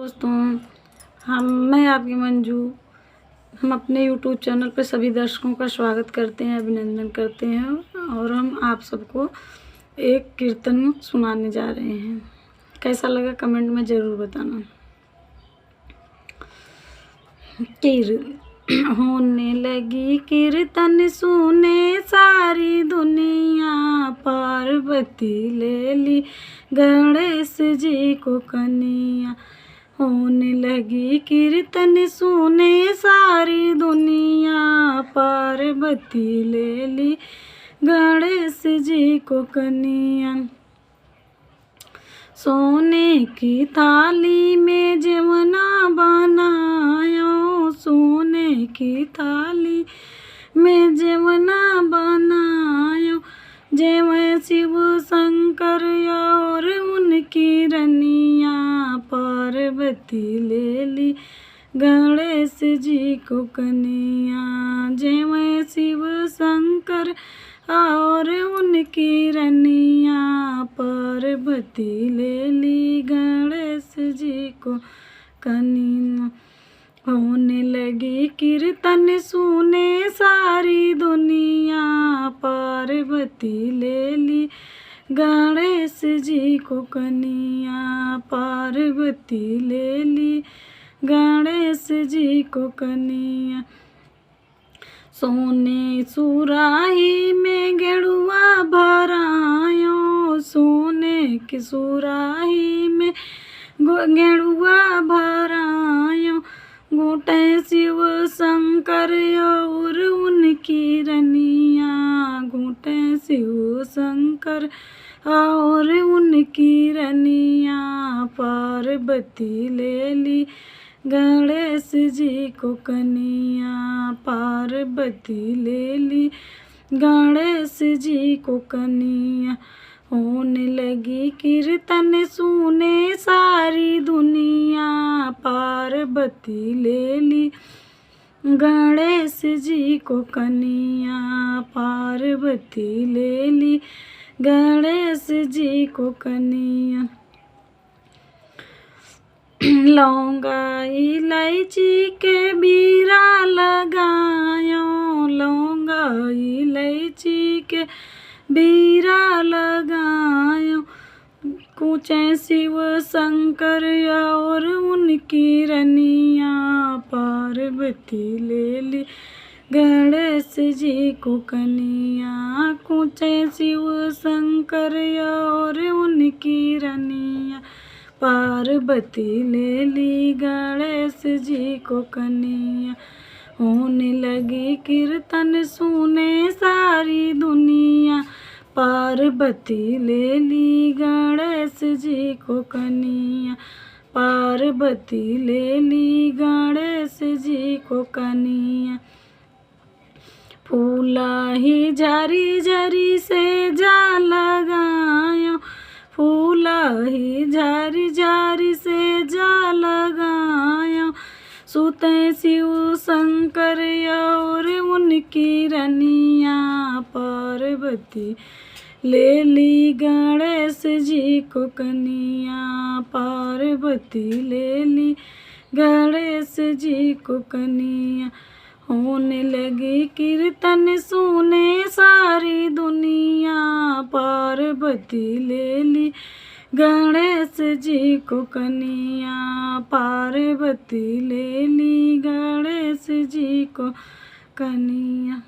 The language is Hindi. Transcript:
दोस्तों, मैं आपकी मंजू। हम अपने यूट्यूब चैनल पर सभी दर्शकों का स्वागत करते हैं, अभिनंदन करते हैं और हम आप सबको एक कीर्तन सुनाने जा रहे हैं। कैसा लगा कमेंट में ज़रूर बताना। होने लगी कीर्तन सुने सारी दुनिया, पार्वती ले ली गणेश जी को कन्या। होने लगी कीर्तन सुने सारी दुनिया, पार्वती ले ली गणेश जी को कन्या। सोने की थाली में जमुना बनायो, सोने की थाली में जमुना बनायो। जय शिव शंकर और उनकी रनिया, पार्वती ले ली गणेश जी को कन्या। जय शिव शंकर और उनकी रनिया, पार्वती ले ली गणेश जी को कन्या। होने लगी कीर्तन सुने सारी दुनिया, पार्वती ले ली गणेश जी को कन्या। पार्वती ले ली गणेश जी को कन्या। सोने सुराही में गेरुआ भरायो, सोने की सुराही में गेरुआ भरायो। घूटे शिव शंकर और उनकी रनिया, घूटे शिव शंकर और उनकी रनिया। पार्वती ले ली गणेश जी को कन्या, पार्वती ले ली गणेश जी को कन्या। होने लगी कीर्तन सुने सारी दुनिया, पार्वती ले ली गणेश जी को कन्या। पार्वती ले ली गणेश जी को कन्या। लौंगा इलायची के बीरा लगायो, लौंगा इलायची के बीरा लगायो। कूचे शिव शंकर और उनकी रनिया, पार्वती ले ली गणेश जी को कन्या। कूचे शिव शंकर और उनकी रनिया, पार्वती ले ली गणेश जी को कन्या। होने लगी कीर्तन सुने सारी दुनिया, पार्वती ले ली गणेश जी को कन्या। पार्वती ले ली गणेश जी को कन्या। फूला ही झरी झरी से जा लगायो, फूला ही झरी झरी से जा लगायो। सुते शिव शंकर और उनकी रनिया, पार्वती ले ली गणेश जी को कन्या। पार्वती ले ली गणेश जी को कन्या। होने लगी कीर्तन सुने सारी दुनिया, पार्वती ले ली गणेश जी को कन्या। पार्वती ले ली गणेश जी को कन्या।